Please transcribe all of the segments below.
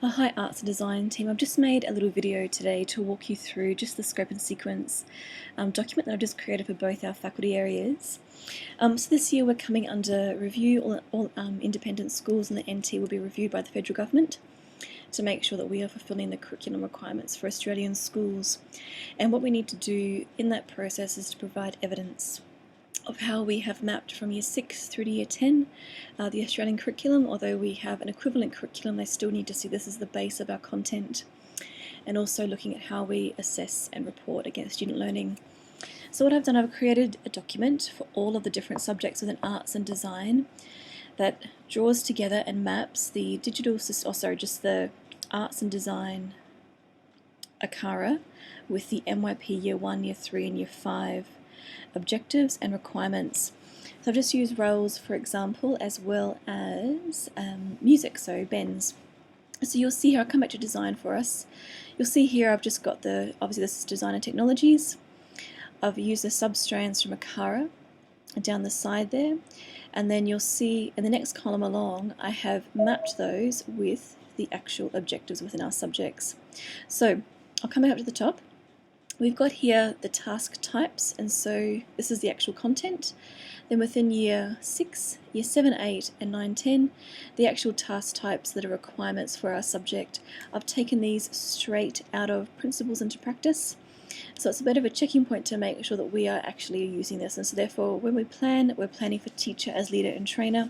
Hi Arts and Design team, I've just made a little video today to walk you through just the scope and sequence document that I've just created for both our faculty areas. So this year we're coming under review. All independent schools in the NT will be reviewed by the federal government to make sure that we are fulfilling the curriculum requirements for Australian schools. And what we need to do in that process is to provide evidence of how we have mapped from Year 6 through to Year 10 the Australian curriculum. Although we have an equivalent curriculum, they still need to see this as the base of our content, and also looking at how we assess and report against student learning. So what I've done, I've created a document for all of the different subjects within arts and design that draws together and maps the just the arts and design ACARA with the MYP Year 1, Year 3 and Year 5 objectives and requirements. So I've just used roles, for example, as well as music, so bends. So you'll see here, I'll come back to design for us. You'll see here I've just got obviously this is design and technologies. I've used the substrands from ACARA down the side there, and then you'll see in the next column along I have mapped those with the actual objectives within our subjects. So I'll come back up to the top. We've got here the task types, and so this is the actual content. Then within Year 6, Year 7, 8 and 9, 10, the actual task types that are requirements for our subject. I've taken these straight out of Principles into Practice. So it's a bit of a checking point to make sure that we are actually using this, and so therefore when we plan, we're planning for teacher as leader and trainer.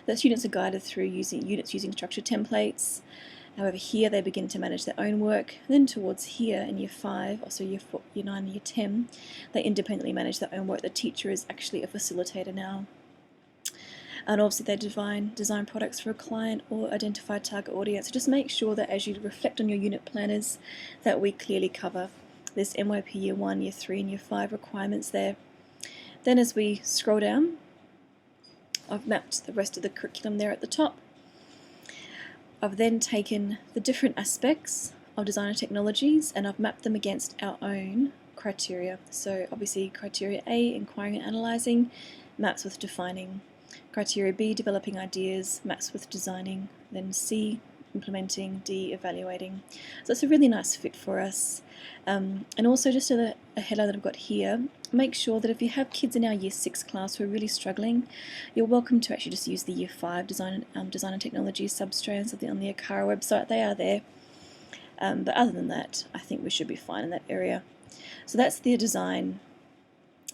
The students are guided through units using structured templates. However, here they begin to manage their own work. Then towards here in Year 5, also Year 4, Year 9 and Year 10, they independently manage their own work. The teacher is actually a facilitator now. And obviously they design products for a client or identify target audience. So just make sure that as you reflect on your unit planners that we clearly cover this MYP Year 1, Year 3 and Year 5 requirements there. Then as we scroll down, I've mapped the rest of the curriculum there at the top. I've then taken the different aspects of design and technologies and I've mapped them against our own criteria. So obviously criteria A, inquiring and analysing, maps with defining. Criteria B, developing ideas, maps with designing. Then C, implementing. D, evaluating. So it's a really nice fit for us. And also just a headline that I've got here, make sure that if you have kids in our Year 6 class who are really struggling, you're welcome to actually just use the Year 5 design and technology substrands on the ACARA website. They are there. But other than that, I think we should be fine in that area. So that's the design,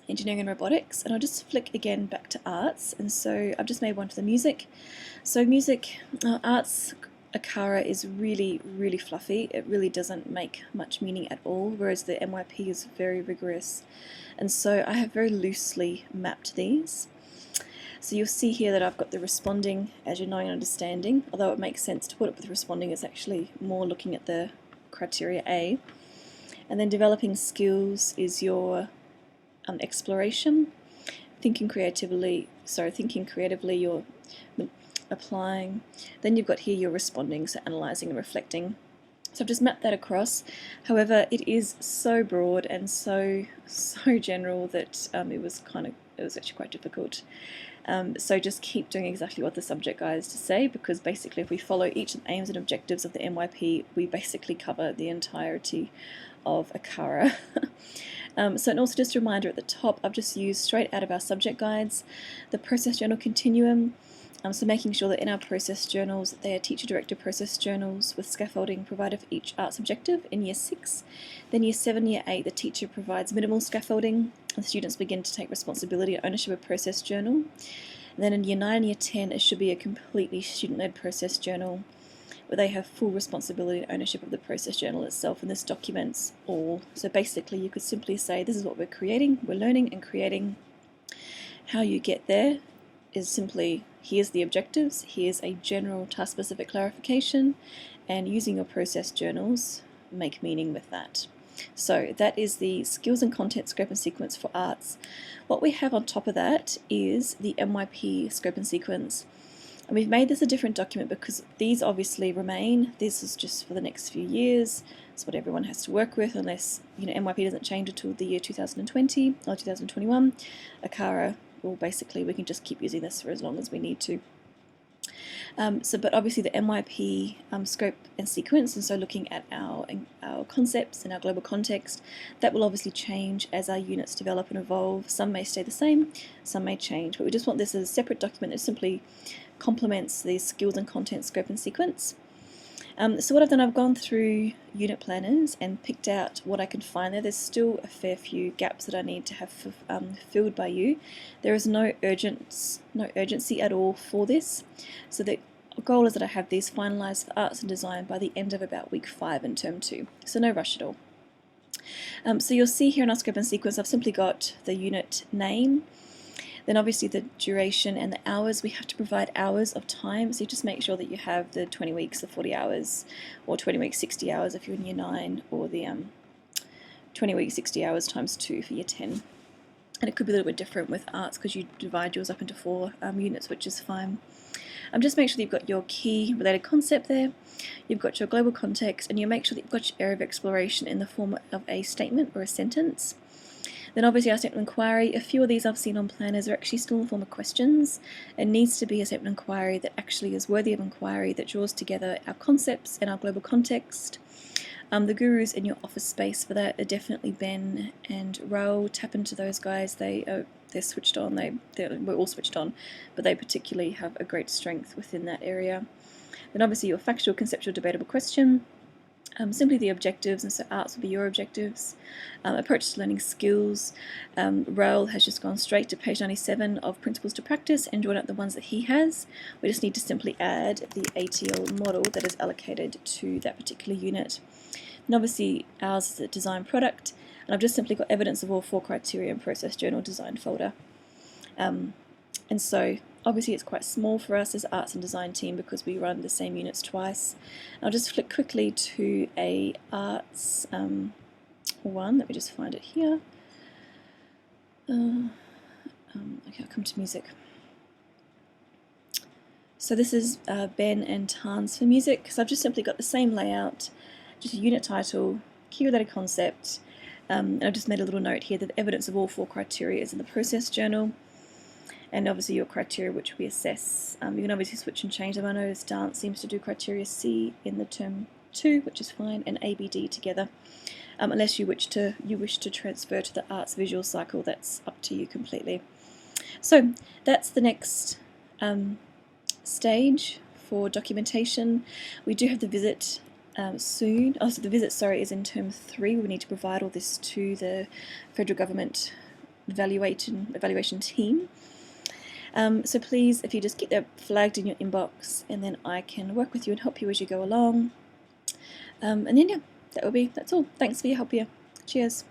engineering and robotics, and I'll just flick again back to arts, and so I've just made one for the music. So music, arts, ACARA is really, really fluffy. It really doesn't make much meaning at all, whereas the MYP is very rigorous. And so I have very loosely mapped these. So you'll see here that I've got the responding as your knowing and understanding, although it makes sense to put it with responding, it's actually more looking at the criteria A. And then developing skills is your exploration, thinking creatively, you're applying. Then you've got here your responding, so analysing and reflecting. So I've just mapped that across. However, it is so broad and so general that it was actually quite difficult. So just keep doing exactly what the subject guide is to say, because basically if we follow each of the aims and objectives of the MYP, we basically cover the entirety of ACARA. And also just a reminder at the top, I've just used straight out of our subject guides the process journal continuum. So making sure that in our process journals, they are teacher-directed process journals with scaffolding provided for each arts objective in Year 6. Then Year 7, Year 8, the teacher provides minimal scaffolding, and the students begin to take responsibility and ownership of process journal. And then in Year 9 and Year 10, it should be a completely student-led process journal, where they have full responsibility and ownership of the process journal itself, and this documents all. So basically you could simply say this is what we're creating, we're learning and creating. How you get there is simply, here's the objectives, here's a general task-specific clarification, and using your process journals, make meaning with that. So that is the skills and content scope and sequence for arts. What we have on top of that is the MYP scope and sequence. And we've made this a different document because these obviously remain. This is just for the next few years. It's what everyone has to work with, unless MYP doesn't change until the year 2020 or 2021. ACARA, well, basically we can just keep using this for as long as we need to. But obviously the Myp scope and sequence, and so looking at our concepts and our global context, that will obviously change as our units develop and evolve. Some may stay the same, some may change, but we just want this as a separate document that simply complements the skills and content scope and sequence. So what I've done, I've gone through unit planners and picked out what I can find there. There's still a fair few gaps that I need to have filled by you. There is no urgency at all for this. So the goal is that I have these finalised for arts and design by the end of about week 5 in term 2. So no rush at all. So you'll see here in our scope and sequence, I've simply got the unit name. Then obviously the duration and the hours, we have to provide hours of time, so you just make sure that you have the 20 weeks, the 40 hours, or 20 weeks, 60 hours if you're in year 9, or the 20 weeks, 60 hours times 2 for year 10. And it could be a little bit different with arts because you divide yours up into 4 units, which is fine. Just make sure that you've got your key related concept there, you've got your global context, and you make sure that you've got your area of exploration in the form of a statement or a sentence. Then obviously our statement of inquiry, a few of these I've seen on planners are actually still in the form of questions. It needs to be a statement of inquiry that actually is worthy of inquiry, that draws together our concepts and our global context. The gurus in your office space for that are definitely Ben and Raul. Tap into those guys. They're switched on. We're all switched on, but they particularly have a great strength within that area. Then obviously your factual, conceptual, debatable question. Simply the objectives, and so arts will be your objectives. Approach to learning skills. Raul has just gone straight to page 97 of Principles to Practice and drawn out the ones that he has. We just need to simply add the ATL model that is allocated to that particular unit. And obviously ours is a design product, and I've just simply got evidence of all 4 criteria in Process Journal Design folder. And so obviously it's quite small for us as arts and design team because we run the same units twice. I'll just flick quickly to a arts one. Let me just find it here. Okay, I'll come to music. So this is Ben and Tan's for music. So I've just simply got the same layout, just a unit title, key related concept, and I've just made a little note here that the evidence of all 4 criteria is in the process journal. And obviously your criteria which we assess. You can obviously switch and change them. I notice Dance seems to do criteria C in the term 2, which is fine, and ABD together. Unless you wish to transfer to the arts visual cycle, that's up to you completely. So that's the next stage for documentation. We do have the visit soon. Oh, so the visit, sorry, is in term 3. We need to provide all this to the federal government evaluation team. So please, if you just get that flagged in your inbox, and then I can work with you and help you as you go along. And then yeah, that's all. Thanks for your help here. Cheers.